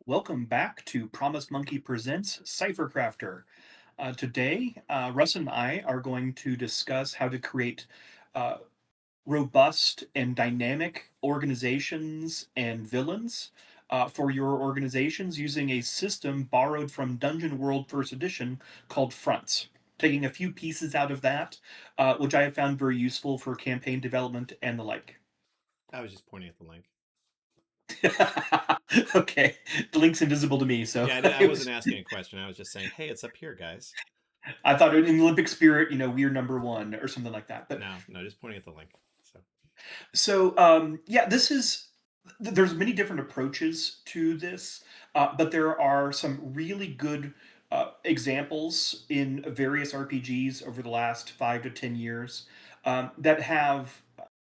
Welcome back to Promise Monkey Presents Cypher Crafter. Today, Russ and I are going to discuss how to create uh, robust and dynamic organizations and villains for your organizations using a system borrowed from Dungeon World First Edition called Fronts. Taking a few pieces out of that, which I have found very useful for campaign development and the like. I was just pointing at the link. Okay, the link's invisible to me, so Yeah, I it wasn't was. asking a question. I was just saying, hey, it's up here, guys. I thought in the Olympic spirit, we're number one or something like that. But No, no, just pointing at the link. So, yeah, this is. There's many different approaches to this, but there are some really good examples in various RPGs over the last 5 to 10 years that have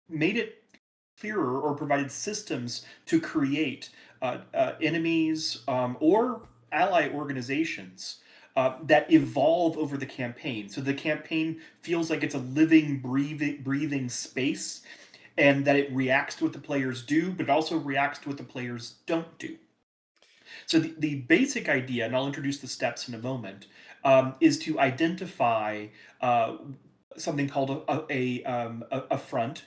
made it clearer or provided systems to create enemies or ally organizations that evolve over the campaign. So the campaign feels like it's a living, breathing space, and that it reacts to what the players do, but it also reacts to what the players don't do. So the basic idea, and I'll introduce the steps in a moment, is to identify uh, something called a front.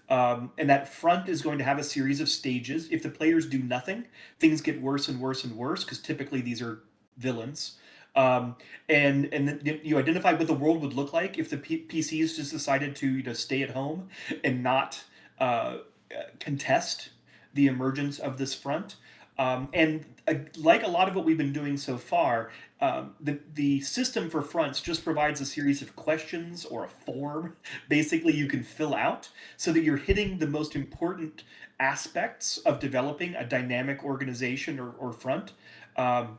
And that front is going to have a series of stages. If the players do nothing, things get worse and worse and worse because typically these are villains. Um, and then you identify what the world would look like if the PCs just decided to stay at home and not uh, contest the emergence of this front. And like a lot of what we've been doing so far, the system for fronts just provides a series of questions or a form, basically, you can fill out so that you're hitting the most important aspects of developing a dynamic organization or front. Um,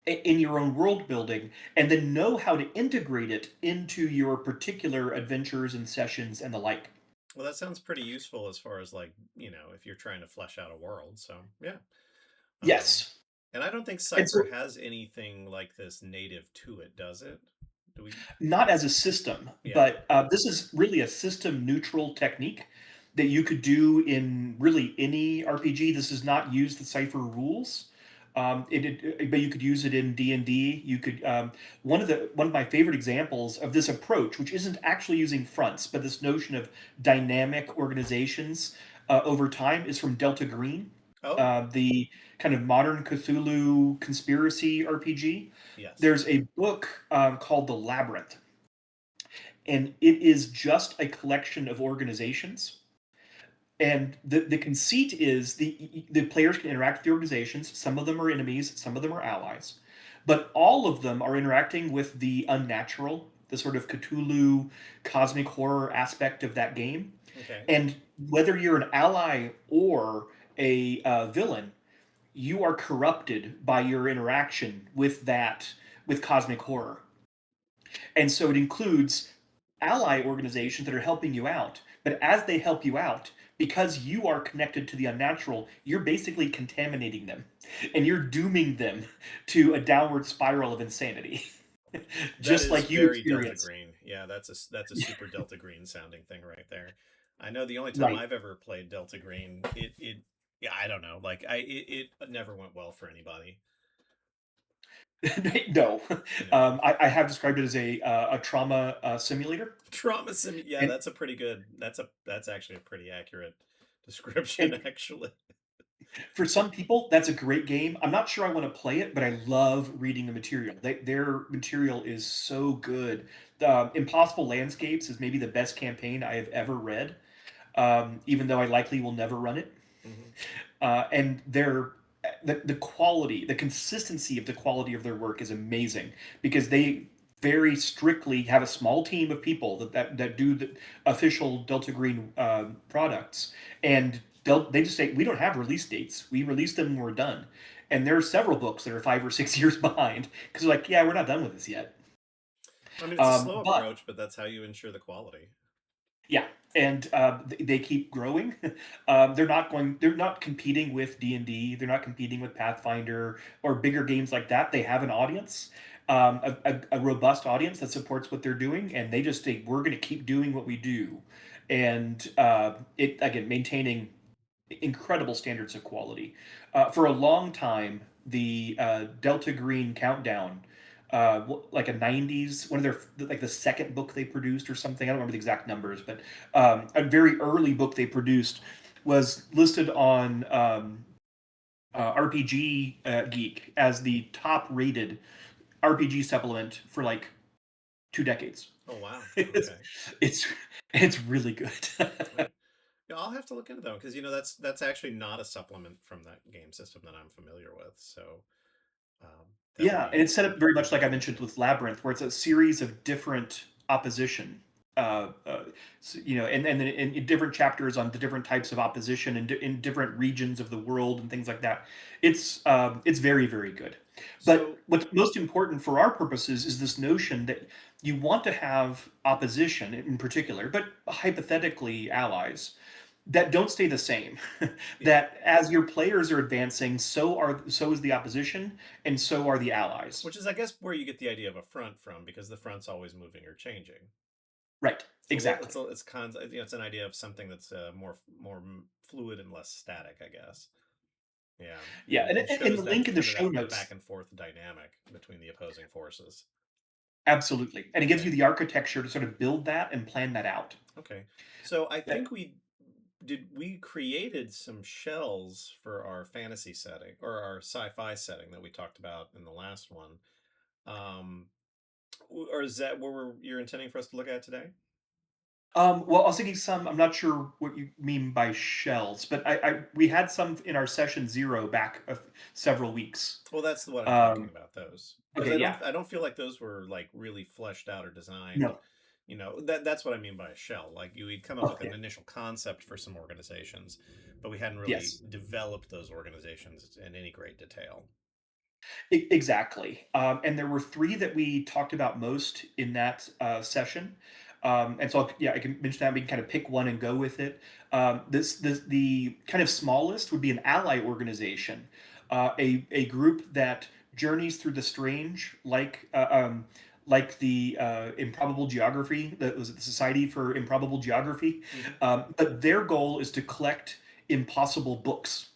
in your own world building, and then know how to integrate it into your particular adventures and sessions and the like. well, that sounds pretty useful as far as if you're trying to flesh out a world. So, yeah. Um, Yes. and I don't think And Cypher so has anything like this native to it, does it? Do we? not as a system, Yeah. but this is really a system neutral technique that you could do in really any RPG. This does not use the Cypher rules, but you could use it in D&D. You could one of my favorite examples of this approach, which isn't actually using fronts, but this notion of dynamic organizations over time, is from Delta Green, Oh, the kind of modern Cthulhu conspiracy RPG. yes. There's a book called The Labyrinth, and it is just a collection of organizations. And the conceit is the players can interact with the organizations. Some of them are enemies, some of them are allies, but all of them are interacting with the unnatural, the sort of Cthulhu cosmic horror aspect of that game. Okay. And whether you're an ally or a villain, you are corrupted by your interaction with with cosmic horror. And so it includes ally organizations that are helping you out. But as they help you out, because you are connected to the unnatural, you're basically contaminating them and you're dooming them to a downward spiral of insanity, That just is like you very Delta experience. Green. Yeah, that's a super Delta Green sounding thing right there. I know the only time Right. I've ever played Delta Green, it yeah, I don't know. Like it never went well for anybody. No. No. I have described it as a trauma simulator. Trauma sim, yeah, And, that's a pretty good. That's actually a pretty accurate description and actually. for some people, that's a great game. I'm not sure I want to play it, but I love reading the material. Their material is so good. Impossible Landscapes is maybe the best campaign I have ever read, even though I likely will never run it. Hmm. And the quality, the consistency of the quality of their work is amazing because they very strictly have a small team of people that do the official Delta Green products, and they just say we don't have release dates. We release them when we're done. And there are several books that are 5 or 6 years behind because they're like, yeah, we're not done with this yet. I mean, it's a slow But approach, but that's how you ensure the quality. yeah, and they keep growing. They're not competing with D&D. They're not competing with Pathfinder or bigger games like that. They have an audience, a robust audience that supports what they're doing, and they just say we're going to keep doing what we do, and it again maintaining incredible standards of quality. For a long time, the Delta Green Countdown, like a '90s, one of their like the second book they produced or something. I don't remember the exact numbers, but a very early book they produced was listed on RPG Geek as the top rated RPG supplement for like 2 decades. Oh wow. it's Okay. it's it's really good. Right. Yeah, I'll have to look into that because that's actually not a supplement from that game system that I'm familiar with. So that would Yeah, and be it's set up very much like I interesting mentioned too. with Labyrinth, where it's a series of different opposition. And then in different chapters on the different types of opposition in different regions of the world and things like that. It's very very good. But So what's most important for our purposes is this notion that you want to have opposition in particular, but hypothetically allies that don't stay the same. yeah, That as your players are advancing, so is the opposition, and so are the allies. which is I guess where you get the idea of a front from because the front's always moving or changing. Right. It's a little, Exactly. it's it's an idea of something that's more fluid and less static, I guess. Yeah, Yeah, and and the shows that link in the kind of show that back notes, and forth dynamic between the opposing forces. absolutely, and it gives Okay, you the architecture to sort of build that and plan that out. okay. So I That think we created some shells for our fantasy setting or our sci-fi setting that we talked about in the last one. Um, or is that where you're intending for us to look at today? well, I was thinking some. I'm not sure what you mean by shells, but I we had some in our session 0 back several weeks. Well, that's what I'm talking Um, about, those. Because okay, yeah, I don't feel like those were like really fleshed out or designed. no, That's what I mean by a shell. Like we'd come up with an okay, initial concept for some organizations, but we hadn't really yes. developed those organizations in any great detail. Exactly. And there were three that we talked about most in that session. And so, yeah, I can mention that we can kind of pick one and go with it. The kind of smallest would be an ally organization, a group that journeys through the strange, like the Improbable Geography. That was the Society for Improbable Geography. Hmm. But their goal is to collect impossible books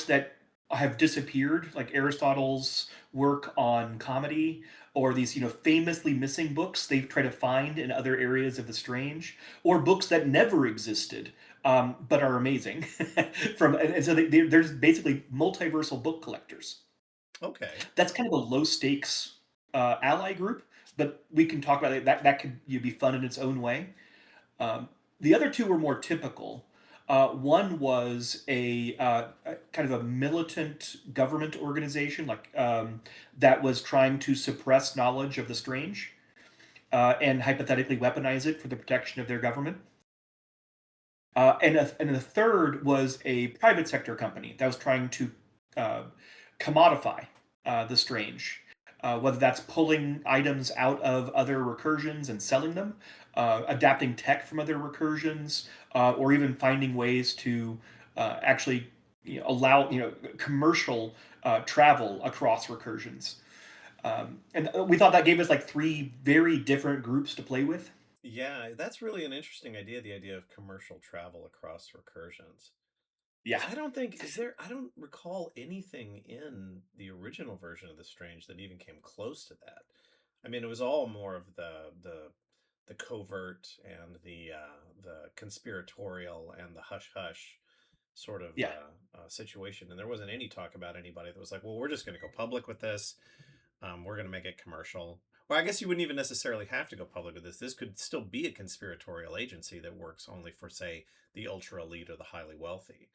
that have disappeared, like Aristotle's work on comedy, or these famously missing books they try to find in other areas of the strange, or books that never existed but are amazing. And so they're just basically multiversal book collectors. Okay. That's kind of a low stakes ally group, but we can talk about it. That could be fun in its own way. The other two were more typical. One was a kind of a militant government organization, that was trying to suppress knowledge of the strange and hypothetically weaponize it for the protection of their government. And the third was a private sector company that was trying to uh, commodify the strange, whether that's pulling items out of other recursions and selling them, adapting tech from other recursions, or even finding ways to actually allow commercial travel across recursions. And we thought that gave us like three very different groups to play with. Yeah, that's really an interesting idea, the idea of commercial travel across recursions. Yeah. Because I don't think is there I don't recall anything in the original version of The Strange that even came close to that. I mean, it was all more of the covert and the conspiratorial and the hush hush sort of Yeah. situation, and there wasn't any talk about anybody that was like, "Well, we're just going to go public with this. We're going to make it commercial." Well, I guess you wouldn't even necessarily have to go public with this. This could still be a conspiratorial agency that works only for, say, the ultra elite or the highly wealthy,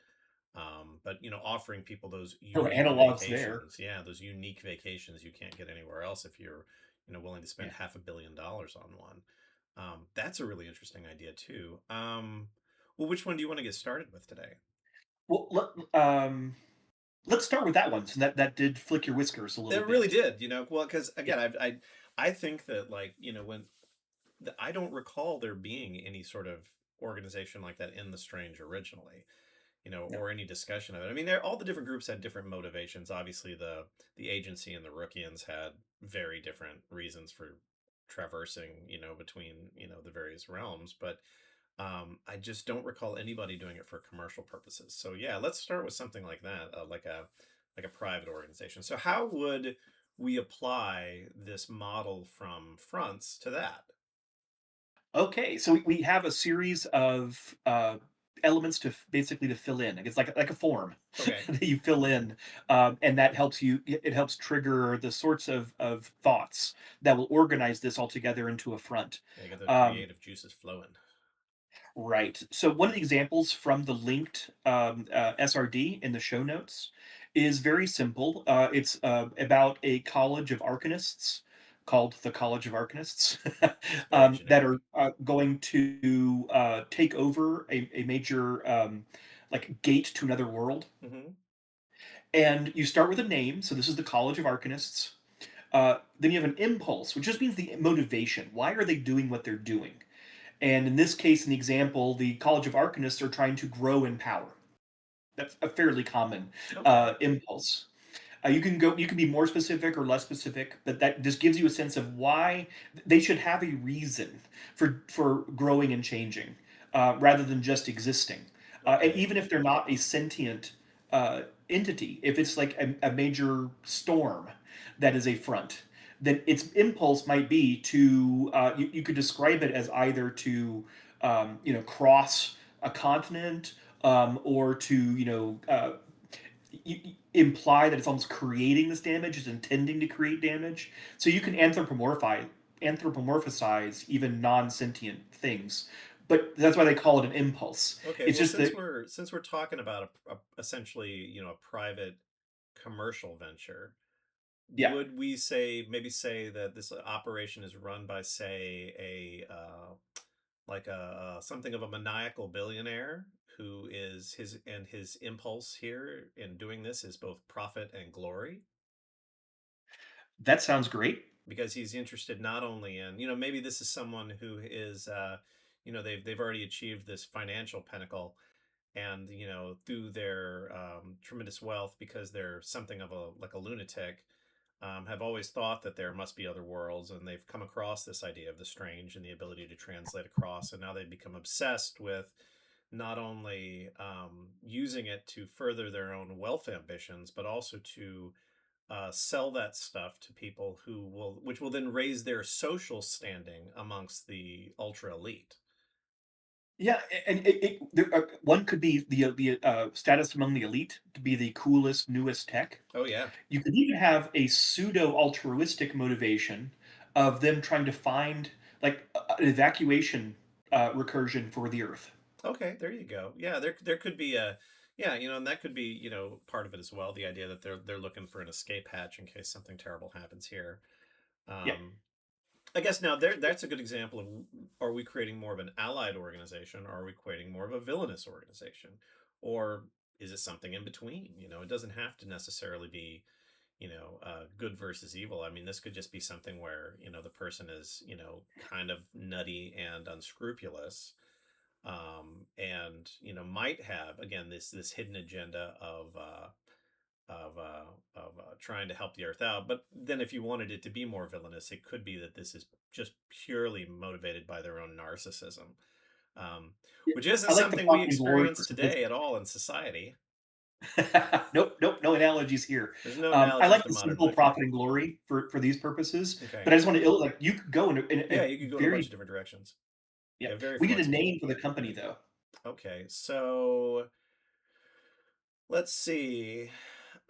but offering people those No unique analogs there. vacations. Yeah, those unique vacations you can't get anywhere else if you're willing to spend Yeah. $500 million on one. That's a really interesting idea too. Well, which one do you want to get started with today? Well, let's start with that one. So that did flick your whiskers a little It really bit. did, well, because Yeah. again, I think that, like, when I don't recall there being any sort of organization like that in The Strange originally, No. or any discussion of it. I mean, all the different groups had different motivations. Obviously, the agency and the Rookians had very different reasons for traversing, between the various realms. But I just don't recall anybody doing it for commercial purposes. So yeah, let's start with something like that, like like a private organization. So how would we apply this model from fronts to that? Okay, so we have a series of elements to basically to fill in. It's like a form Okay. that you fill in, and that helps you. It helps trigger the sorts of thoughts that will organize this all together into a front. Yeah, get those Um, creative juices flowing. right. So one of the examples from the linked SRD in the show notes is very simple. It's about a college of arcanists called the College of Arcanists Very that are generic. going to take over a major like gate to another world. Hmm. And you start with a name. So this is the College of Arcanists. Then you have an impulse, which just means the motivation. Why are they doing what they're doing? And in this case, in the example, the College of Arcanists are trying to grow in power. That's a fairly common Okay. impulse. You can be more specific or less specific, but that just gives you a sense of why they should have a reason for growing and changing, rather than just existing. And Okay. even if they're not a sentient entity, if it's like a major storm that is a front, then its impulse might be to you could describe it as either to cross a continent, or to imply that it's almost creating this damage, is intending to create damage. So you can anthropomorphize even non-sentient things, but that's why they call it an impulse. Okay. It's Well, just that, since we're talking about essentially, a private commercial venture, yeah, would we say maybe say that this operation is run by say a like a something of a maniacal billionaire who is his impulse here in doing this is both profit and glory, that sounds great. because he's interested not only in, maybe this is someone who is they've already achieved this financial pinnacle, and through their tremendous wealth, because they're something of a like a lunatic, have always thought that there must be other worlds, and they've come across this idea of the strange and the ability to translate across, and now they've become obsessed with not only using it to further their own wealth ambitions, but also to sell that stuff to people which will then raise their social standing amongst the ultra elite. Yeah, and one could be the status among the elite to be the coolest, newest tech. Oh yeah. You could even have a pseudo altruistic motivation of them trying to find like an evacuation recursion for the Earth. Okay, there you go. Yeah, there could be a yeah, and that could be, part of it as well. The idea that they're looking for an escape hatch in case something terrible happens here. Yeah. Um, I guess now that's a good example of, are we creating more of an allied organization, or are we creating more of a villainous organization? Or is it something in between? It doesn't have to necessarily be, good versus evil. I mean, this could just be something where, the person is, kind of nutty and unscrupulous, and might have, again, this hidden agenda of trying to help the earth out. But then if you wanted it to be more villainous, it could be that this is just purely motivated by their own narcissism, um, Yeah. which isn't I like the something we profit and glory experience for today simplicity. at all in society. Nope, nope, no analogies here. There's no I analogies like to the modern simple life here. profit and glory for these purposes, Okay. but I just want to like you could go in Yeah, a you could go in a bunch very of different directions. yeah. Yeah, very We need a flexible. name for the company though. Okay, so let's see.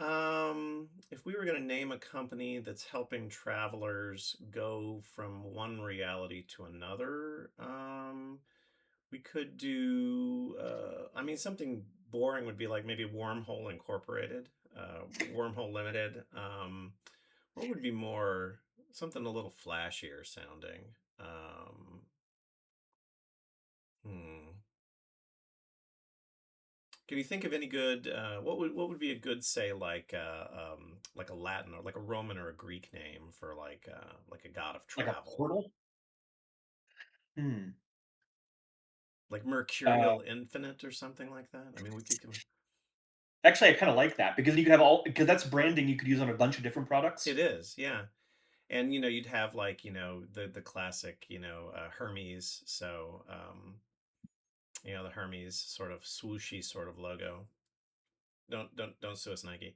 If we were going to name a company that's helping travelers go from one reality to another, we could do, I mean, something boring would be like maybe Wormhole Incorporated, Wormhole Limited. What would be more, something a little flashier sounding? Um, hmm. Can you think of any good? What would be a good, say, like a Latin or like a Roman or a Greek name for like a god of Like a travel, portal. Hmm. like Uh, Mercurial Infinite or something like that? I mean, we could come. Actually, I kind of like that because you could have all because that's branding you could use on a bunch of different products. It is, yeah, and you'd have like the classic Hermes. So the Hermes sort of swooshy sort of logo. Don't sue us, Nike.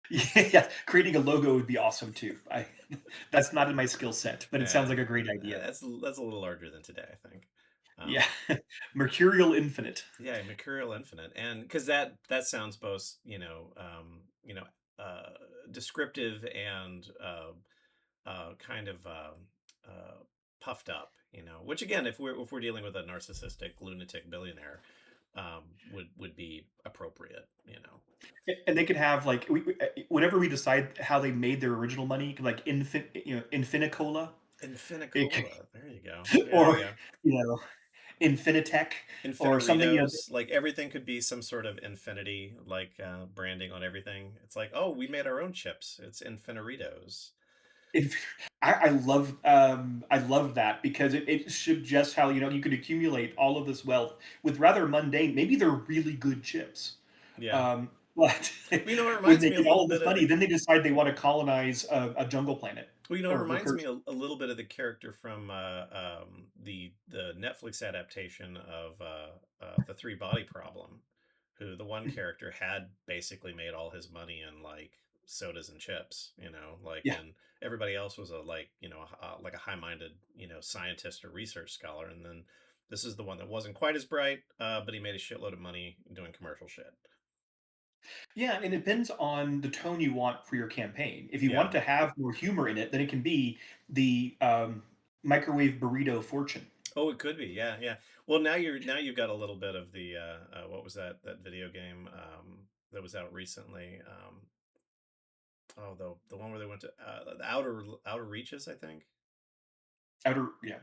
Yeah, creating a logo would be awesome too. I That's not in my skill set, but it sounds Yeah, like a great idea. that's a little larger than today, I think. Yeah. Um, Mercurial Infinite. yeah, Mercurial Infinite, and because that sounds both uh, descriptive and kind of uh, puffed up, which again, if we're dealing with a narcissistic lunatic billionaire, would be appropriate, And they could have like whenever we decide how they made their original money, like Infinicola, it Infinicola. There you go. There you or go. you know, Infinitech or something. Infiniritos, like everything could be some sort of infinity, like branding on everything. It's like, oh, we made our own chips. It's Infiniritos. Inf- I love that because it suggests how you could accumulate all of this wealth with rather mundane. Maybe they're really good chips, Yeah. but Well, it when reminds they me a get all little of this bit of money, the then they decide they want to colonize a jungle planet Well, it or reminds me recursion. a little bit of the character from the Netflix adaptation of the Three Body Problem, who the one character had basically made all his money in like sodas and chips, like, Yeah. and everybody else was like a high-minded, scientist or research scholar, and then this is the one that wasn't quite as bright, but he made a shitload of money doing commercial shit. Yeah, and it depends on the tone you want for your campaign. If you want Yeah. to have more humor in it, then it can be the microwave burrito fortune. Oh, it could be. Yeah, yeah. Well, now you've got a little bit of the what was that video game that was out recently? Oh, the one where they went to the outer reaches, I think. Yeah,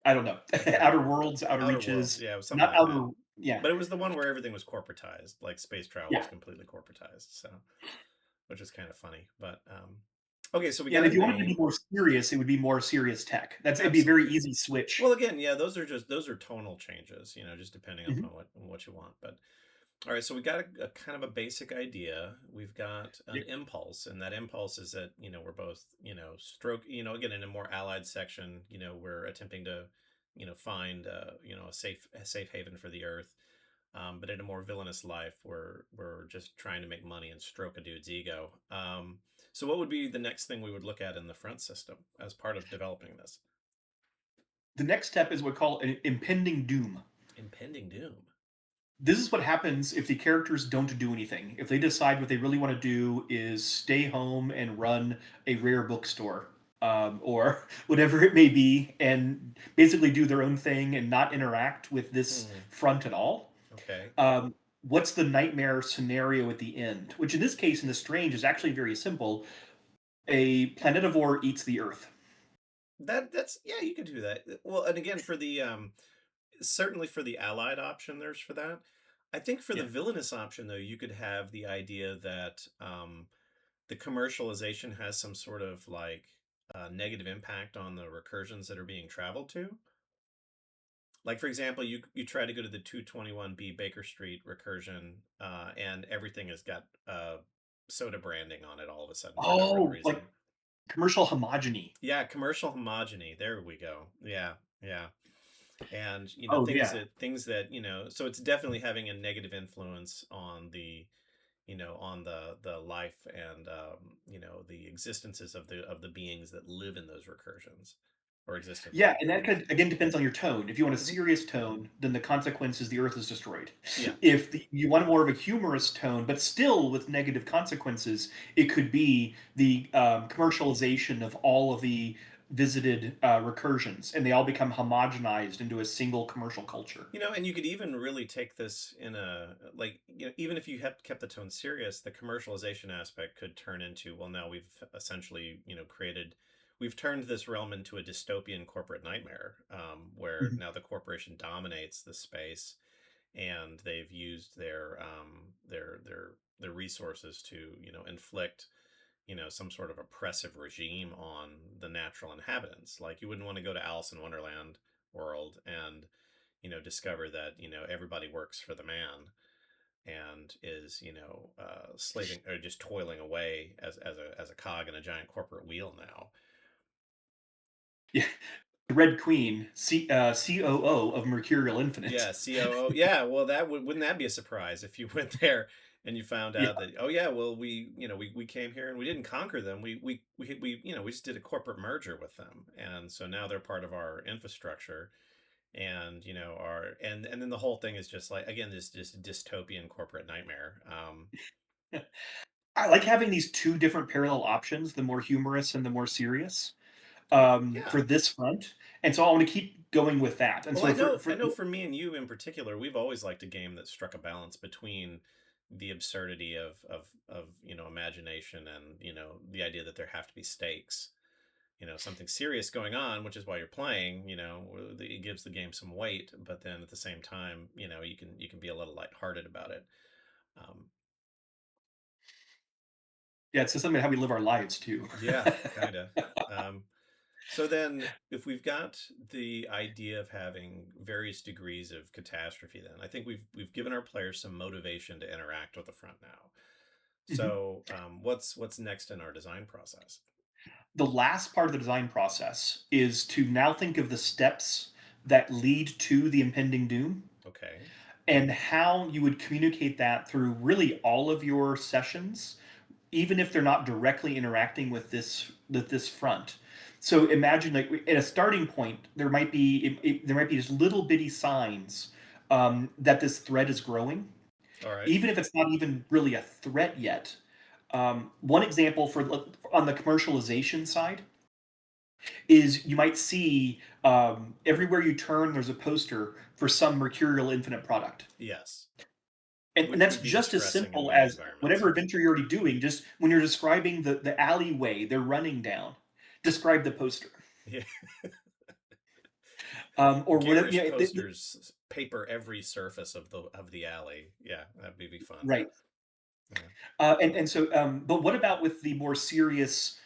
I don't know. I can't Outer remember. Worlds, Outer Outer Worlds. Reaches, Yeah, it was something not like that. outer. Yeah, But it was the one where everything was corporatized, like space travel was yeah, completely corporatized. So, which is kind of funny. But okay, so we yeah. got And a if you wanted to be name. more serious, it would be more serious tech. It'd be a very Absolutely. easy switch. Well, again, yeah, those are tonal changes, just depending Mhm. upon what you want. But all right, so we got a kind of a basic idea. We've got an Yep. impulse, and that impulse is that we're both stroke. Again, in a more allied section, we're attempting to find a safe haven for the Earth. But in a more villainous life, we're just trying to make money and stroke a dude's ego. So what would be the next thing we would look at in the front system as part of developing this? The next step is what we call an impending doom. Impending doom. This is what happens if the characters don't do anything. If they decide what they really want to do is stay home and run a rare bookstore, or whatever it may be, and basically do their own thing and not interact with this Hmm. front at all. Okay. What's the nightmare scenario at the end? Which, in this case, in the Strange, is actually very simple. A planetivore eats the Earth. That's yeah, you could do that. Well, and again, for the certainly for the allied option, there's for that. I think for the Yeah. villainous option, though, you could have the idea that the commercialization has some sort of like negative impact on the recursions that are being traveled to. Like for example, you try to go to the 221B Baker Street recursion, and everything has got soda branding on it all of a sudden for no real Oh, like reason. commercial homogeny. Yeah, commercial homogeny. There we go. Yeah, yeah. And Oh, things yeah. that so it's definitely having a negative influence on the life and the existences of the beings that live in those recursions or exist in those Yeah, and that recursions. could again depends on your tone. If you want a Hmm. serious tone, then the consequence is the Earth is destroyed. Yeah. If you want more of a humorous tone, but still with negative consequences, it could be the commercialization of all of the visited recursions, and they all become homogenized into a single commercial culture. And you could even really take this in a like, even if you had kept the tone serious, the commercialization aspect could turn into, well, now we've essentially, we've turned this realm into a dystopian corporate nightmare, where Mhm. now the corporation dominates the space, and they've used their resources to, inflict, some sort of oppressive regime on the natural inhabitants. Like you wouldn't want to go to Alice in Wonderland world and discover that everybody works for the man and is slaving or just toiling away as a cog in a giant corporate wheel now. Yeah, the Red Queen, COO of Mercurial Infinite. Yeah, COO. Yeah, well, that wouldn't that be a surprise if you went there and you found Yeah. out that, oh yeah, well, we came here and we didn't conquer them. We just did a corporate merger with them, and so now they're part of our infrastructure, and our and then the whole thing is just like, again, this just dystopian corporate nightmare. I like having these two different parallel options, the more humorous and the more serious, Yeah. for this front, and so I want to keep going with that. And Well, so I for know for me and you in particular, we've always liked a game that struck a balance between the absurdity of imagination, and the idea that there have to be stakes, something serious going on, which is why you're playing. It gives the game some weight, but then at the same time, you can be a little lighthearted about it. Um, yeah, it's just something how we live our lives too. yeah, kind of. Um, So then, if we've got the idea of having various degrees of catastrophe, then I think we've given our players some motivation to interact with the front now. Mhm. So, what's next in our design process? The last part of the design process is to now think of the steps that lead to the impending doom Okay. and how you would communicate that through really all of your sessions, even if they're not directly interacting with this front. So imagine, like, at a starting point, there might be just little bitty signs that this threat is growing, All right. even if it's not even really a threat yet. One example for on the commercialization side is you might see everywhere you turn, there's a poster for some Mercurial Infinite product. Yes. And Which that's would be just as distressing in simple many as environments. whatever adventure you're already doing, just when you're describing the alleyway they're running down, describe the poster. Yeah. Or whatever, Garish posters paper every surface of the alley. Yeah, that'd be fun. right. Yeah. But what about with the more serious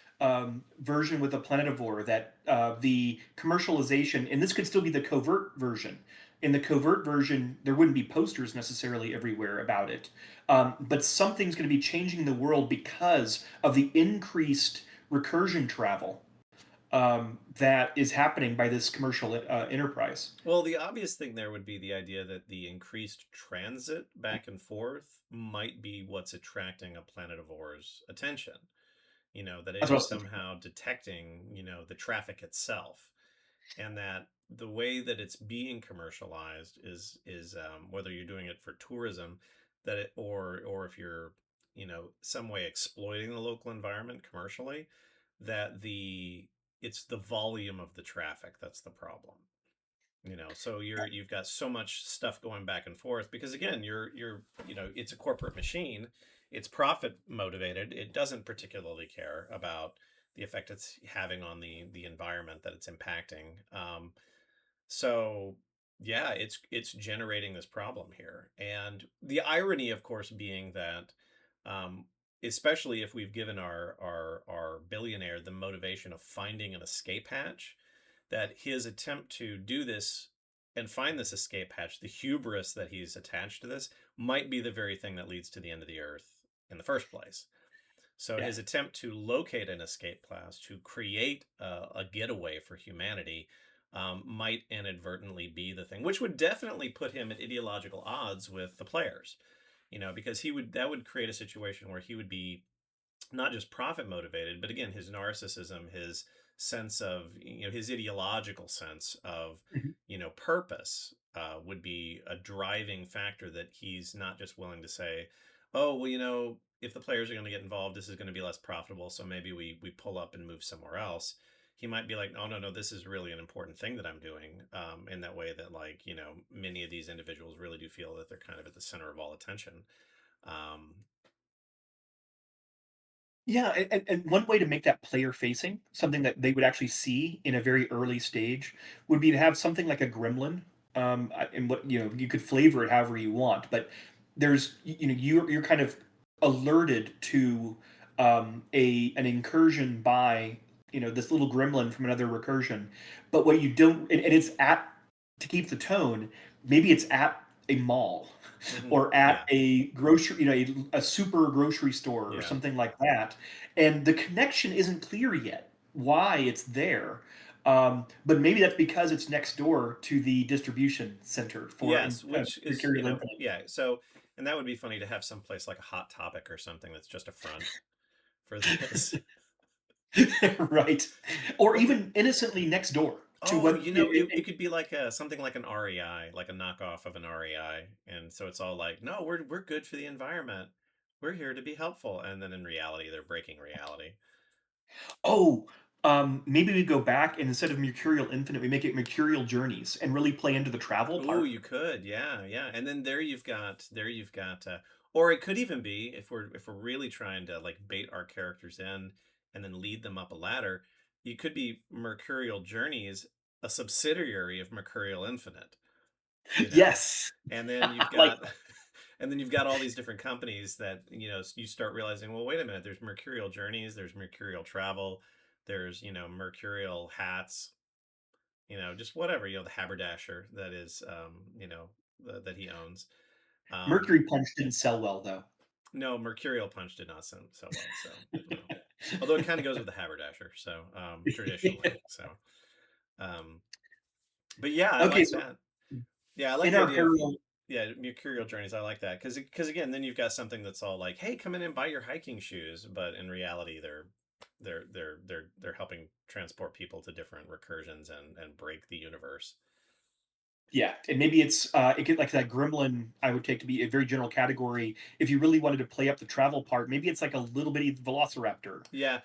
version with the Planetivore? That the commercialization, and this could still be the covert version. In the covert version, there wouldn't be posters necessarily everywhere about it, but something's going to be changing the world because of the increased recursion travel that is happening by this commercial enterprise. Well, the obvious thing there would be the idea that the increased transit back and forth might be what's attracting a planetivore's attention. That it That's what I is was thinking. somehow detecting, the traffic itself, and that the way that it's being commercialized is whether you're doing it for tourism, that it or if you're, some way exploiting the local environment commercially, that it's the volume of the traffic that's the problem. So you've got so much stuff going back and forth because, again, it's a corporate machine. It's profit motivated. It doesn't particularly care about the effect it's having on the environment that it's impacting. So yeah, it's generating this problem here, and the irony, of course, being that, um, especially if we've given our billionaire the motivation of finding an escape hatch, that his attempt to do this and find this escape hatch, the hubris that he's attached to this, might be the very thing that leads to the end of the earth in the first place. So Yeah. his attempt to locate an escape class, to create a getaway for humanity, might inadvertently be the thing, which would definitely put him at ideological odds with the players. Because that would create a situation where he would be not just profit motivated, but again, his narcissism, his sense of, his ideological sense of, Mhm. purpose, would be a driving factor, that he's not just willing to say, oh, well, if the players are going to get involved, this is going to be less profitable. So maybe we pull up and move somewhere else. He might be like, no, no, no, this is really an important thing that I'm doing, in that way that, like, many of these individuals really do feel that they're kind of at the center of all attention. Um, Yeah, and one way to make that player facing, something that they would actually see in a very early stage, would be to have something like a gremlin. And what you could flavor it however you want, but you're kind of alerted to a an incursion by this little gremlin from another recursion, but what you don't, and it's at to keep the tone, maybe it's at a mall or at yeah, a grocery, a super grocery store or yeah. something like that. And the connection isn't clear yet why it's there. But maybe that's because it's next door to the distribution center for Yes, which is, Mercurial Infinite. yeah. So, and that would be funny to have someplace like a Hot Topic or something that's just a front for this. Right. Or even innocently next door to Oh, what it could be like something like an REI, like a knockoff of an REI, and so it's all like, no, we're good for the environment. We're here to be helpful, and then in reality, they're breaking reality. oh, maybe we go back and instead of Mercurial Infinite, we make it Mercurial Journeys and really play into the travel Oh, part. you could, yeah, yeah, and then there you've got, or it could even be if we're really trying to like bait our characters in and then lead them up a ladder, you could be Mercurial Journeys, a subsidiary of Mercurial Infinite. You know, Yes. and then you've Like got and then you've got all these different companies that, you start realizing, well, wait a minute, there's Mercurial Journeys, there's Mercurial Travel, there's, Mercurial hats, just whatever, the haberdasher that is, that he owns. um Mercury Punch didn't sell well though. no, Mercurial Punch did not sell so well, so no, although it kind of goes with the haberdasher, so traditionally, so um but yeah, I Okay, like so that. Yeah, I like in the our idea of, parallel, yeah, mercurial journeys. I like that because again, then you've got something that's all like, "Hey, come in and buy your hiking shoes," but in reality, they're helping transport people to different recursions and break the universe. yeah, and maybe it could like that gremlin I would take to be a very general category. If you really wanted to play up the travel part, maybe it's like a little bitty velociraptor, Yeah,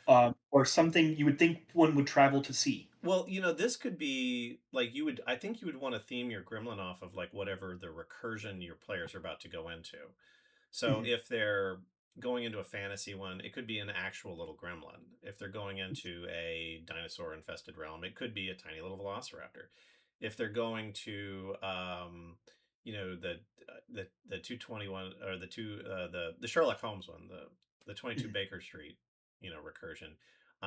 or something you would think one would travel to see. well, this could be like you would. I think you would want to theme your gremlin off of like whatever the recursion your players are about to go into. So Mhm. if they're going into a fantasy one, it could be an actual little gremlin. If they're going into a dinosaur infested realm, it could be a tiny little velociraptor. If they're going to, the 221 or the Sherlock Holmes one, the 22 Mhm. Baker Street, recursion,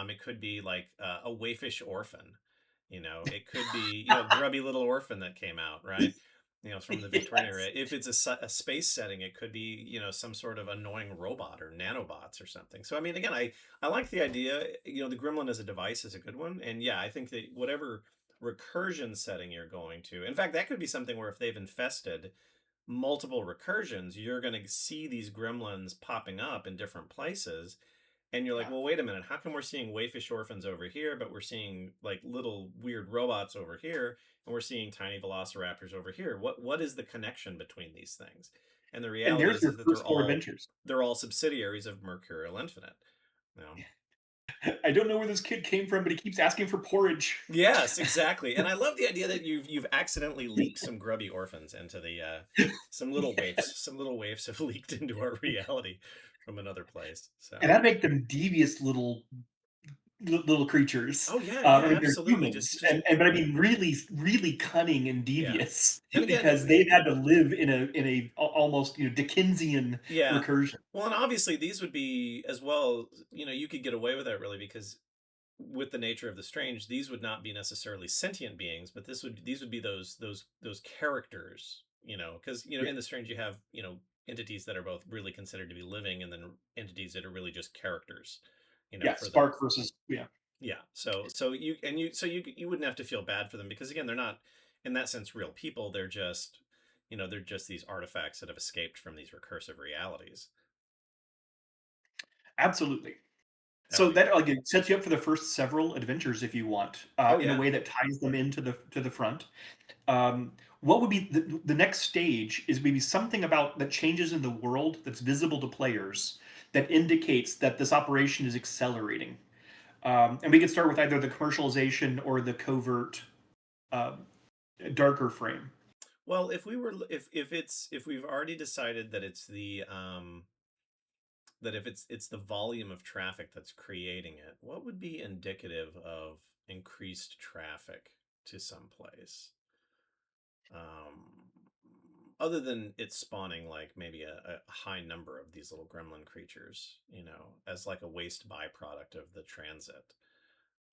it could be like a waifish orphan. It could be, a grubby little orphan that came out, right? From the Victorian Yes. era. If it's a space setting, it could be, some sort of annoying robot or nanobots or something. So, I mean, again, I like the idea. The gremlin as a device is a good one. And yeah, I think that whatever recursion setting you're going to, in fact, that could be something where if they've infested multiple recursions, you're going to see these gremlins popping up in different places, and you're like, Yeah. well, wait a minute. How come we're seeing wayfish orphans over here, but we're seeing like little weird robots over here, and we're seeing tiny velociraptors over here? What is the connection between these things? And the And reality there's is your that first 4 adventures. they're all subsidiaries of Mercurial Infinite. You know? I don't know where this kid came from, but he keeps asking for porridge. Yes, exactly. And I love the idea that you've accidentally leaked some grubby orphans into the some little waifs. Some little waifs have leaked into our reality from another place. And So, I make them devious little creatures. oh yeah, yeah, I mean, they're absolutely. humans, and but I mean, really, really cunning and Yeah. devious And again, because they've had to live in a almost Dickensian yeah. recursion. Well, and obviously these would be as well, you could get away with that really because with the nature of the strange, these would not be necessarily sentient beings, but these would be those characters, because Yeah, in the strange you have, entities that are both really considered to be living and then entities that are really just characters, yeah, for the, Spark versus yeah. yeah. So you wouldn't have to feel bad for them because again, they're not in that sense real people. They're just these artifacts that have escaped from these recursive realities. Absolutely. That would So be that great. like it sets you up for the first several adventures if you want, Oh in a yeah. way that ties them into the front. What would be the next stage is maybe something about that changes in the world that's visible to players that indicates that this operation is accelerating. And we could start with either the commercialization or the covert, um, darker frame. Well, if we've already decided that it's the volume of traffic that's creating it, what would be indicative of increased traffic to some place? Um, Other than it spawning like maybe a high number of these little gremlin creatures, as like a waste byproduct of the transit.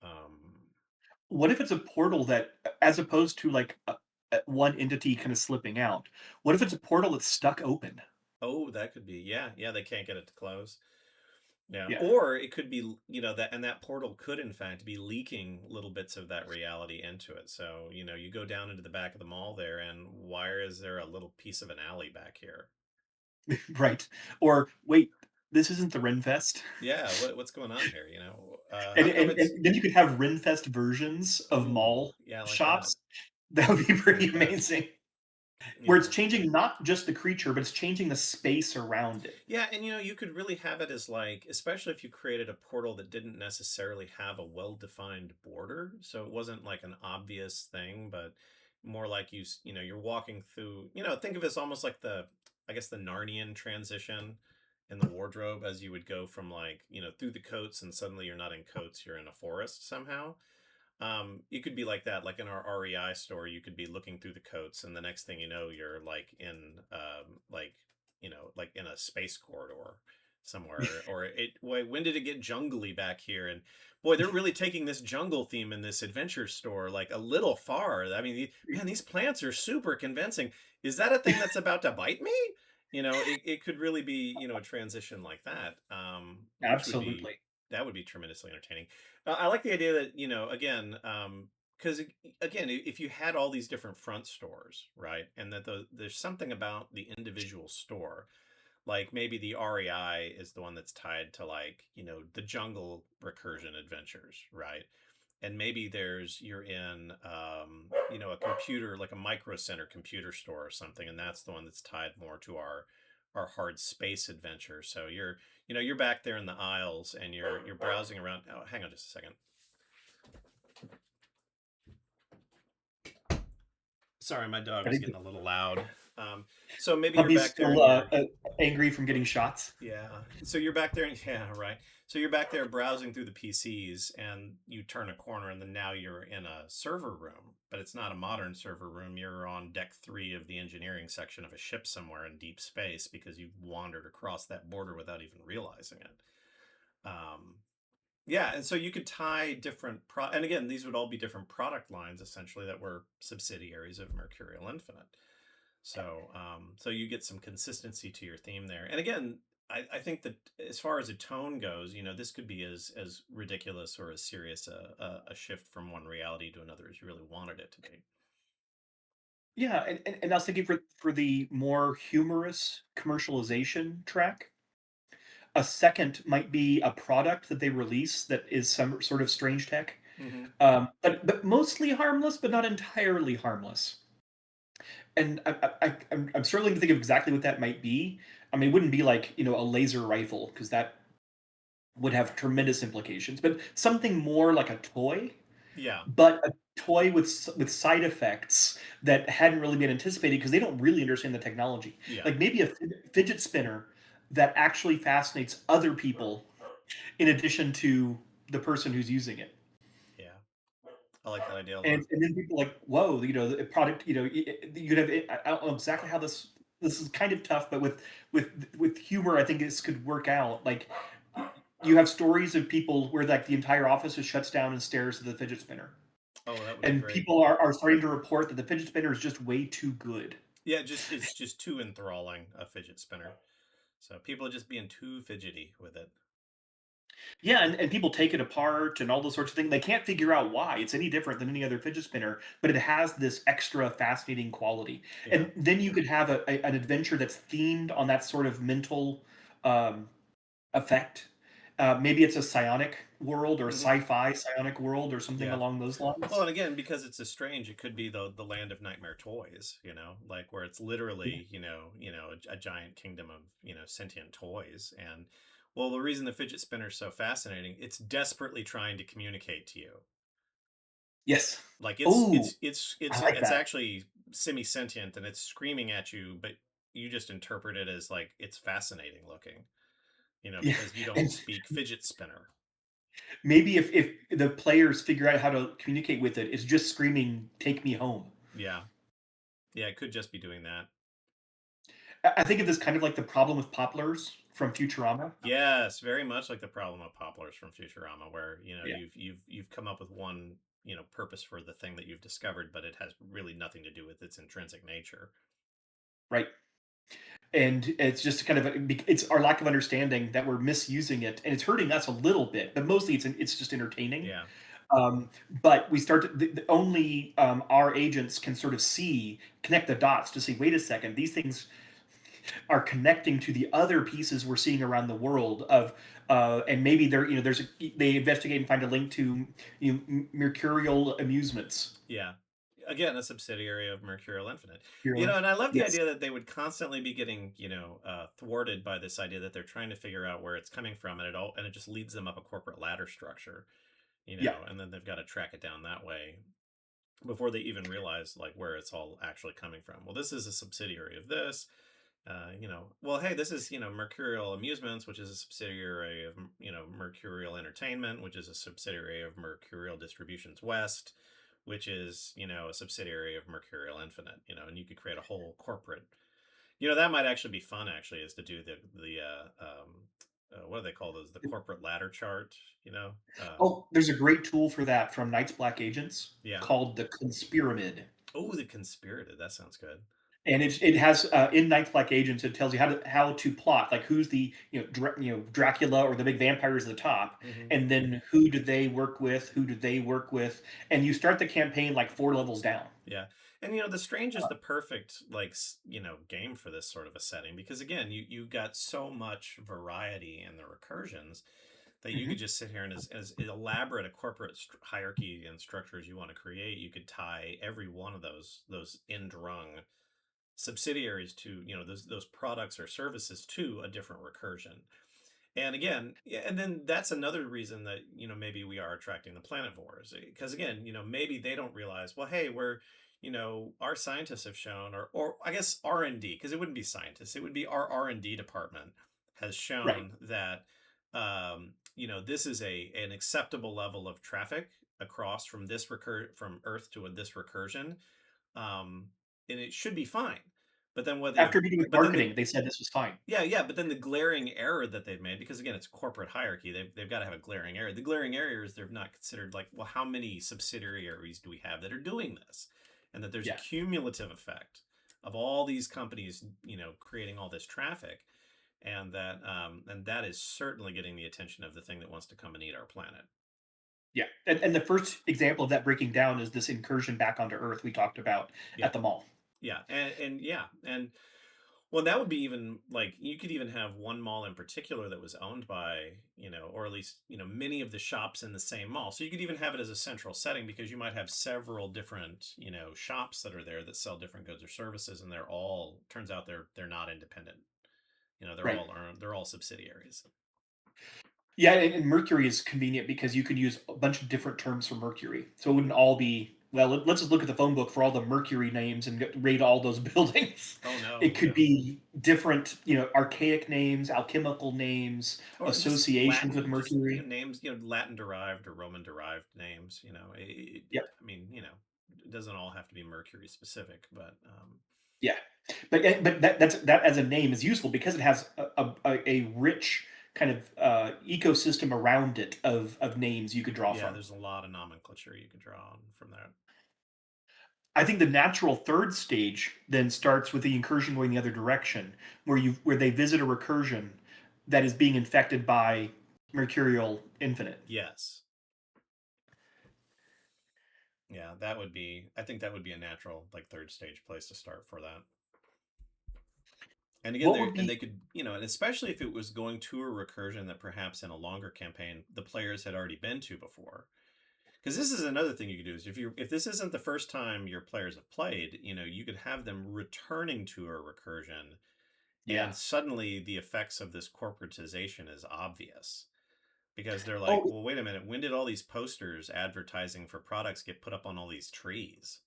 Um, What if it's a portal that, as opposed to like one entity kind of slipping out, what if it's a portal that's stuck open? oh, that could be, yeah, yeah, they can't get it to close. Yeah, Yeah. or it could be, that, and that portal could in fact be leaking little bits of that reality into it. So, you go down into the back of the mall there, and why is there a little piece of an alley back here? Right. Or wait, this isn't the Renfest. Yeah, what's going on here? And How come and it's and then you could have Renfest versions of ooh, mall yeah, I like that. shops. That would be pretty Renfest, amazing. you Where it's know. changing not just the creature, but it's changing the space around it. Yeah, and you could really have it as like, especially if you created a portal that didn't necessarily have a well-defined border, so it wasn't like an obvious thing, but more like you're walking through, think of it as almost like I guess the Narnian transition in the wardrobe as you would go from like, through the coats and suddenly you're not in coats, you're in a forest somehow. You could be like that, like in our REI store, you could be looking through the coats, and the next thing you know, you're like in, like in a space corridor somewhere. Or when did it get jungly back here? And boy, they're really taking this jungle theme in this adventure store like a little far. I mean, man, these plants are super convincing. Is that a thing that's about to bite me? It could really be, a transition like that, which would be Absolutely. that would be tremendously entertaining. I like the idea that, again, because again, if you had all these different front stores, right, and that there's something about the individual store, like maybe the REI is the one that's tied to like, the jungle recursion adventures, right? And maybe you're in, a computer, like a micro center computer store or something, and that's the one that's tied more to our hard space adventure. So you're back there in the aisles and you're browsing around. Oh, hang on just a second. Sorry, my dog I was think getting the a little loud. So maybe you're puppy's back there still and you're angry from getting shots. yeah. So you're back there and yeah, right. So you're back there browsing through the PCs and you turn a corner and then now you're in a server room, but it's not a modern server room. You're on deck 3 of the engineering section of a ship somewhere in deep space because you've wandered across that border without even realizing it. Um, yeah, and so you could tie and again, these would all be different product lines essentially that were subsidiaries of Mercurial Infinite. So you get some consistency to your theme there. And again, I think that as far as a tone goes, this could be as ridiculous or as serious a shift from one reality to another as you really wanted it to be. Yeah, and I was thinking for the more humorous commercialization track, a second might be a product that they release that is some sort of strange tech, Hmm. but mostly harmless, but not entirely harmless. And I'm struggling to think of exactly what that might be. I mean, it wouldn't be like a laser rifle because that would have tremendous implications, but something more like a toy, Yeah, but a toy with side effects that hadn't really been anticipated because they don't really understand the technology. yeah, Like maybe a fidget spinner that actually fascinates other people in addition to the person who's using it. yeah. I like that idea a lot. And then people like, whoa, the product, you could have. I don't know exactly how this is kind of tough, but with humor, I think this could work out. Like you have stories of people where like the entire office just shuts down and stares at the fidget spinner, Oh, that would be and great. people are starting to report that the fidget spinner is just way too good. Yeah, it's just too enthralling, a fidget spinner. So people are just being too fidgety with it. Yeah, and people take it apart and all those sorts of things. They can't figure out why it's any different than any other fidget spinner, but it has this extra fascinating quality. Yeah. And then you could have an adventure that's themed on that sort of mental um, effect. Maybe it's a psionic world or a Hmm. sci-fi psionic world or something Yeah. along those Well, lines. and again, because it's a strange, it could be the land of nightmare toys, like where it's Yeah. literally, a giant kingdom of, sentient toys. And well, the reason the fidget spinner is so fascinating, it's desperately trying to communicate to you. Yes. Like Oh, I like it's that. actually semi-sentient and it's screaming at you, but you just interpret it as like it's fascinating looking, Yeah, because you don't and speak fidget spinner. maybe if the players figure out how to communicate with it, it's just screaming, "Take me home." Yeah. Yeah, it could just be doing that. I think of this kind of like the problem with poplars from Futurama. Yes, very much like the problem of poplars from Futurama, where Yeah, you've come up with one purpose for the thing that you've discovered, but it has really nothing to do with its intrinsic nature. right. And it's just kind of it's our lack of understanding that we're misusing it, and it's hurting us a little bit, but mostly it's just entertaining. Yeah. Um, but we start to only our agents can sort of connect the dots to see. Wait a second, these things are connecting to the other pieces we're seeing around the world of and maybe they investigate and find a link to mercurial amusements. Yeah. Again, a subsidiary of Mercurial Infinite. Here, And I love the yes, idea that they would constantly be getting, thwarted by this idea that they're trying to figure out where it's coming from, and it just leads them up a corporate ladder structure, yeah. and then they've got to track it down that way before they even realize like where it's all actually coming from. Well, this is a subsidiary of this. Well, hey, this is, Mercurial Amusements, which is a subsidiary of, Mercurial Entertainment, which is a subsidiary of Mercurial Distributions West, which is, a subsidiary of Mercurial Infinite, and you could create a whole corporate, that might actually be fun, actually, is to do what do they call those? The corporate ladder chart, you know? Oh, there's a great tool for that from Night's Black Agents Yeah. called the Conspiramid. Oh, the conspirated. That sounds good. And it has in Night's Black Agents, it tells you how to plot, like who's the Dracula or the big vampires at the top, Hmm. and then who do they work with, who do they work with, and you start the campaign like 4 levels down. Yeah. And the Strange is the perfect like game for this sort of a setting, because again, you got so much variety in the recursions that you could Mhm. just sit here, and as elaborate a corporate hierarchy and structure as you want to create, you could tie every one of those indrung subsidiaries to, those products or services to a different recursion. And again, yeah, and then that's another reason that, maybe we are attracting the planivores, because again, maybe they don't realize, well, hey, our scientists have shown, or I guess R&D, because it wouldn't be scientists, it would be our R&D department has Right. shown that, this is an acceptable level of traffic across from from Earth to this recursion, um, and it should be fine. But then what they've, After meeting with but then the marketing, they said this was fine. yeah, yeah, but then the glaring error that they've made, because again, it's corporate hierarchy, they've got to have a glaring error. The glaring error is they've not considered, like, well, how many subsidiaries do we have that are doing this, and that there's a Yeah. cumulative effect of all these companies, creating all this traffic, and that is certainly getting the attention of the thing that wants to come and eat our planet. Yeah. And the first example of that breaking down is this incursion back onto Earth we talked about Yeah, at the mall. yeah, and yeah, and well, that would be even like you could even have one mall in particular that was owned by, or at least, many of the shops in the same mall. So you could even have it as a central setting, because you might have several different, shops that are there that sell different goods or services, and they're all, turns out they're not independent. Right. They're all subsidiaries. Yeah, and Mercury is convenient because you can use a bunch of different terms for Mercury. So it wouldn't all be, well, let's just look at the phone book for all the Mercury names and rate all those buildings. Oh no, It could yeah. be different, archaic names, alchemical names, Or just associations with Latin, just Mercury. names, Latin derived or Roman derived names. Yep. I mean, it doesn't all have to be Mercury specific, but Yeah. But that as a name is useful because it has a rich kind of ecosystem around it of names you could draw yeah, from. there's a lot of nomenclature you could draw on from that. I think the natural third stage then starts with the incursion going the other direction, where they visit a recursion that is being infected by Mercurial Infinite. Yes. Yeah, I think that would be a natural like third stage place to start for that. And again, What would and be they could, and especially if it was going to a recursion that perhaps in a longer campaign the players had already been to before. Because this is another thing you could do, is if this isn't the first time your players have played, you could have them returning to a recursion, yeah. and suddenly the effects of this corporatization is obvious, because they're like, Oh well, wait a minute, when did all these posters advertising for products get put up on all these trees?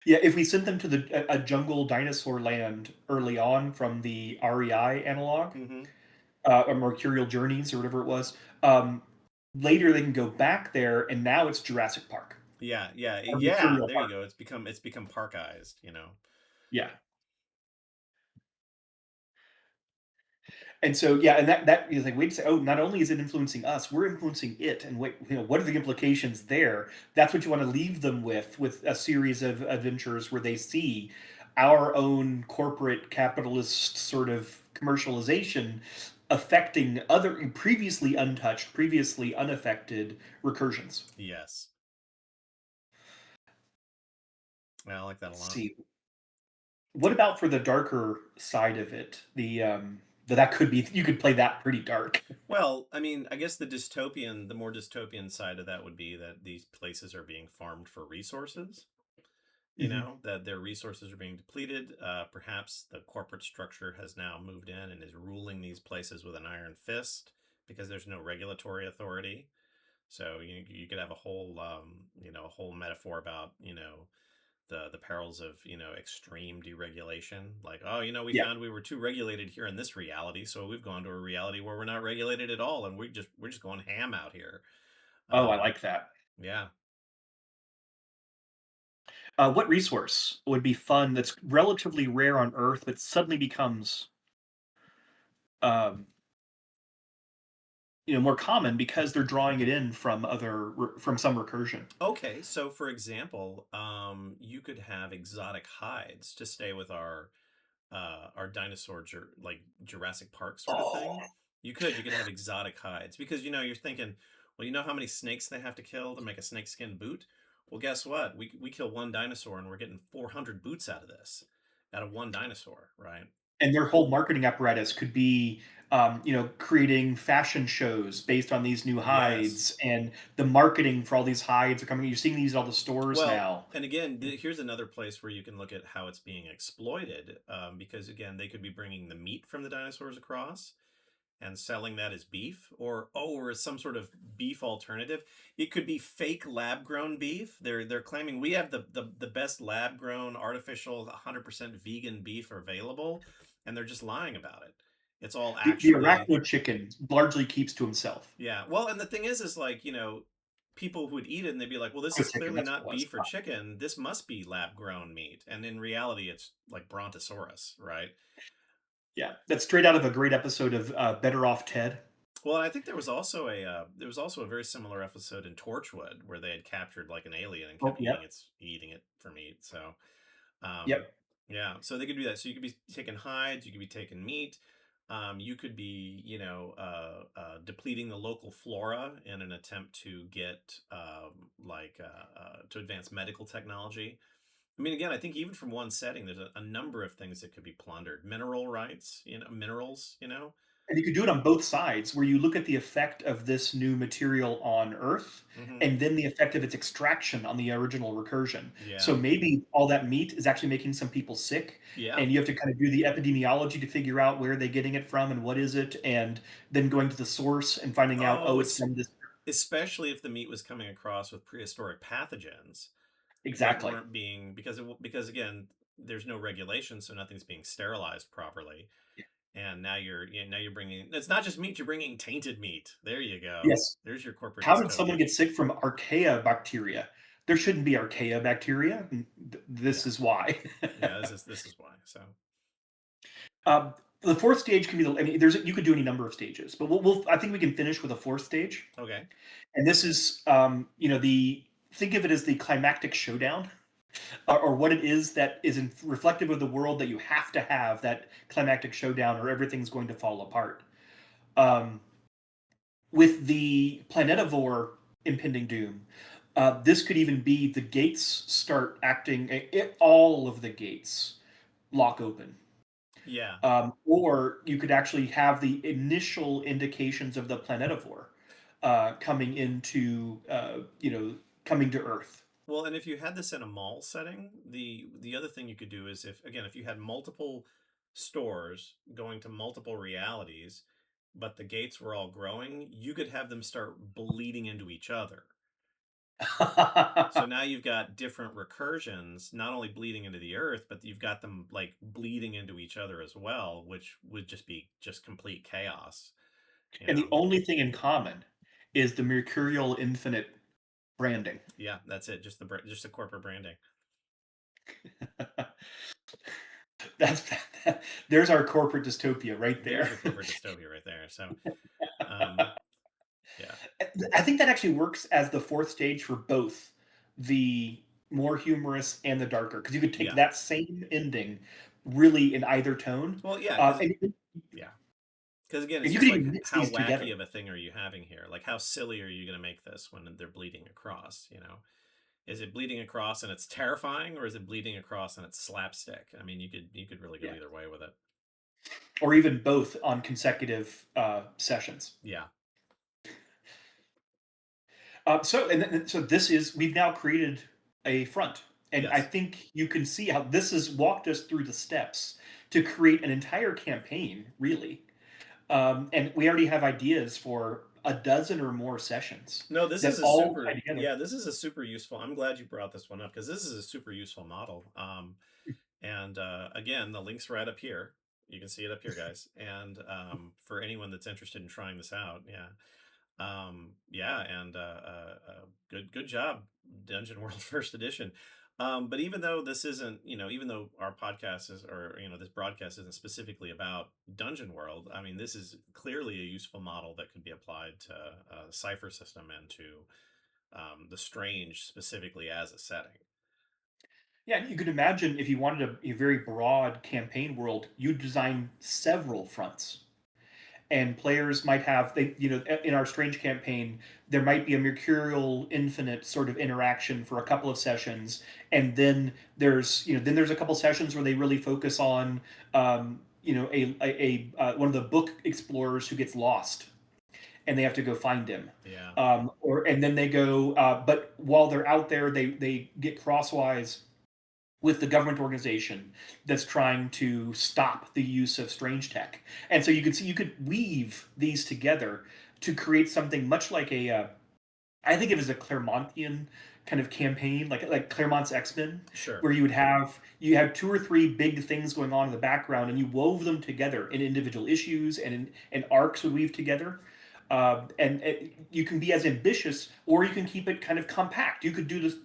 yeah, if we sent them to a jungle dinosaur land early on from the REI analog, Hmm. or Mercurial Journeys or whatever it was, later they can go back there and now it's Jurassic Park Yeah, yeah, or yeah. Mercurial There you Park. go. It's become parkized. Yeah. And so, yeah, and that is like, wait a second. Oh, not only is it influencing us, we're influencing it. And wait, what are the implications there? That's what you want to leave them with a series of adventures where they see. our own corporate capitalist sort of commercialization affecting other previously untouched, previously unaffected recursions. Yes. Yeah, I like that a Let's lot. see. What about for the darker side of it? That could be, you could play that pretty dark. Well, I mean, I guess the more dystopian side of that would be that these places are being farmed for resources. You Mhm. know, that their resources are being depleted. Perhaps the corporate structure has now moved in and is ruling these places with an iron fist because there's no regulatory authority. So you could have a whole a whole metaphor about the perils of extreme deregulation. Like, oh, we Yeah. found we were too regulated here in this reality, so we've gone to a reality where we're not regulated at all, and we're just going ham out here. Oh, I Um, like that. yeah. What resource would be fun that's relatively rare on Earth, but suddenly becomes um, more common because they're drawing it in from from some recursion? Okay, so for example, you could have exotic hides to stay with our dinosaur like Jurassic Park sort of thing. Oh, You could have exotic hides because you're thinking, well, you know how many snakes they have to kill to make a snakeskin boot? Well, guess what? We kill one dinosaur and we're getting 400 boots out of this, out of one dinosaur, right? and their whole marketing apparatus could be, creating fashion shows based on these new Yes. hides, and the marketing for all these hides are coming. You're seeing these at all the stores Well, now. and again, here's another place where you can look at how it's being exploited, because again, they could be bringing the meat from the dinosaurs across and selling that as beef, or as some sort of beef alternative. It could be fake lab grown beef. They're claiming we have the best lab grown artificial 100% vegan beef available, and they're just lying about it. It's all The actually. arachno chicken largely keeps to himself. Yeah. Well, and the thing is like, people who would eat it and they'd be like, well, this Oh, is chicken, clearly that's what not it was. beef or chicken. This must be lab grown meat. And in reality, it's like Brontosaurus, right? Yeah, that's straight out of a great episode of Better Off Ted. Well, I think there was also a very similar episode in Torchwood where they had captured like an alien and Oh, kept yep, eating it for meat. So, um, yep. yeah, so they could do that. So you could be taking hides, you could be taking meat, you could be depleting the local flora in an attempt to get to advance medical technology. I mean, again, I think even from one setting, there's a number of things that could be plundered. Mineral rights, minerals, And you could do it on both sides, where you look at the effect of this new material on Earth, hmm and then the effect of its extraction on the original recursion. So Yeah. maybe all that meat is actually making some people sick, Yeah. and you have to kind of do the epidemiology to figure out where they're getting it from and what is it, and then going to the source and finding out, oh, Oh, it's from this. especially if the meat was coming across with prehistoric pathogens that Exactly. weren't being because again, there's no regulation, so nothing's being sterilized properly. And now you're bringing it's not just meat, you're bringing tainted meat. There you go. Yes. There's your corporate How did someone dystopia. get sick from archaea bacteria? There shouldn't be archaea bacteria. This Yeah. is why. Yeah, this is why. So, The fourth stage can be the. I mean, you could do any number of stages, but I think we can finish with a fourth stage, okay. and this is, the think of it as the climactic showdown, or what it is that is reflective of the world that you have to have that climactic showdown, or everything's going to fall apart. Um, with the planetivore impending doom, this could even be the gates start acting. All of the gates lock open. Yeah. Or you could actually have the initial indications of the planetivore coming coming to Earth. Well, and if you had this in a mall setting, the other thing you could do is if you had multiple stores going to multiple realities, but the gates were all growing, you could have them start bleeding into each other. So now you've got different recursions, not only bleeding into the earth, but you've got them like bleeding into each other as well, which would just be just complete chaos, you And the know. only thing in common is the Mercurial Infinite branding. Yeah, that's it. Just the corporate branding. That's there's our corporate dystopia right There's there. your corporate dystopia right there. So, um, yeah. I think that actually works as the fourth stage for both the more humorous, and the darker, because you could take Yeah. that same ending really in either tone, Well, yeah, because and yeah, because again, it's you could just like even mix how these together. wacky of a thing are you having here? Like, how silly are you going to make this when they're bleeding across? You know, is it bleeding across and it's terrifying, or is it bleeding across and it's slapstick? I mean, you could really go Yeah, either way with it. or even both on consecutive sessions. Yeah. So this is we've now created a front, and I Yes. think you can see how this has walked us through the steps to create an entire campaign, really. And we already have ideas for a dozen or more sessions No, this is that a all tie super, together. yeah, this is a super useful. I'm glad you brought this one up because this is a super useful model. And again, the link's right up here. You can see it up here, guys. And for anyone that's interested in trying this out, yeah. Yeah, and good job, Dungeon World First Edition. But even though this isn't, even though our podcast is, or this broadcast isn't specifically about Dungeon World, I mean, this is clearly a useful model that could be applied to the Cypher system and to the Strange specifically as a setting. Yeah, you could imagine if you wanted a very broad campaign world, you design several fronts. And players might have in our strange campaign there might be a mercurial infinite sort of interaction for a couple of sessions, and then there's a couple sessions where they really focus on one of the book explorers who gets lost and they have to go find him. Yeah, Or and then they go but while they're out there they get crosswise with the government organization that's trying to stop the use of strange tech. And so you could weave these together to create something much like I think of it as a Claremontian kind of campaign, like Claremont's X-Men, sure. where you had two or three big things going on in the background, and you wove them together in individual issues and arcs would weave together. You can be as ambitious, or you can keep it kind of compact. You could do this,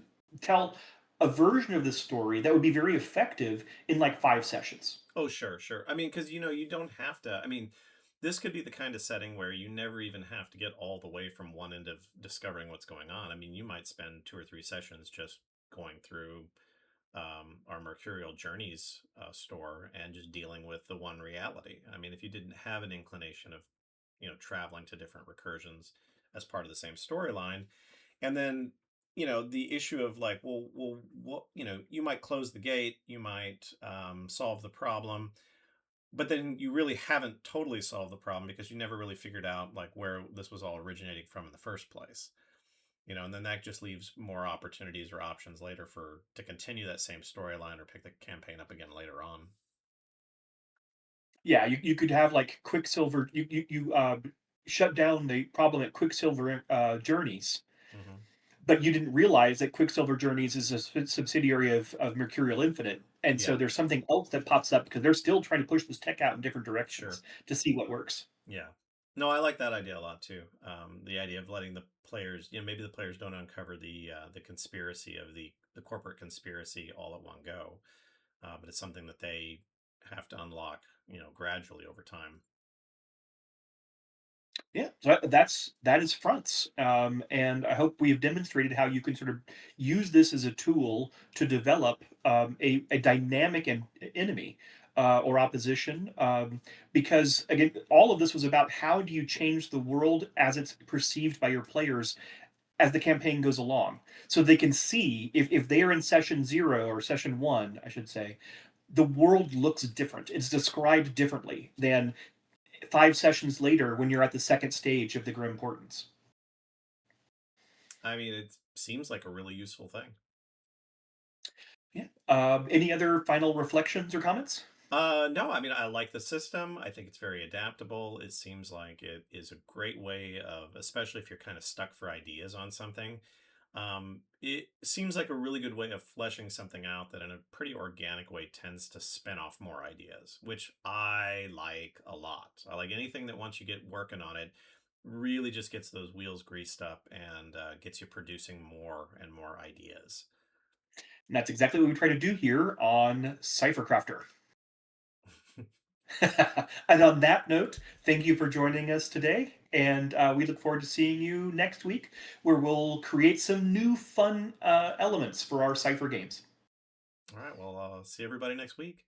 tell a version of this story that would be very effective in like 5 sessions. Oh, sure, sure. I mean, because you don't have to. I mean, this could be the kind of setting where you never even have to get all the way from one end of discovering what's going on. I mean, you might spend 2 or 3 sessions just going through our Mercurial Journeys store and just dealing with the one reality. I mean, if you didn't have an inclination of, traveling to different recursions as part of the same storyline, and then the issue of like, well, what, you might close the gate, you might solve the problem, but then you really haven't totally solved the problem because you never really figured out like where this was all originating from in the first place. And then that just leaves more opportunities or options later for to continue that same storyline or pick the campaign up again later on. Yeah, you could have like Quicksilver. You shut down the problem at Quicksilver Journeys, Hmm. but you didn't realize that Quicksilver Journeys is a subsidiary of Mercurial Infinite, and so Yeah, there's something else that pops up because they're still trying to push this tech out in different sure. directions to see what works. Yeah. No, I like that idea a lot too. The idea of letting the players, maybe the players don't uncover the conspiracy of the corporate conspiracy all at one go, but it's something that they have to unlock, gradually over time. Yeah, so that is fronts, and I hope we have demonstrated how you can sort of use this as a tool to develop a dynamic enemy or opposition. Because again, all of this was about how do you change the world as it's perceived by your players as the campaign goes along, so they can see if they are in session zero or session one, I should say, the world looks different. It's described differently than 5 sessions later when you're at the second stage of the Grim Portents. I mean, it seems like a really useful thing. Yeah. Any other final reflections or comments? No, I mean, I like the system. I think it's very adaptable. It seems like it is a great way of, especially if you're kind of stuck for ideas on something. It seems like a really good way of fleshing something out that in a pretty organic way tends to spin off more ideas, which I like a lot. I like anything that once you get working on it, really just gets those wheels greased up and gets you producing more and more ideas. And that's exactly what we try to do here on Cyphercrafter. And on that note, thank you for joining us today. And we look forward to seeing you next week, where we'll create some new fun elements for our Cypher games. All right. Well, I'll see everybody next week.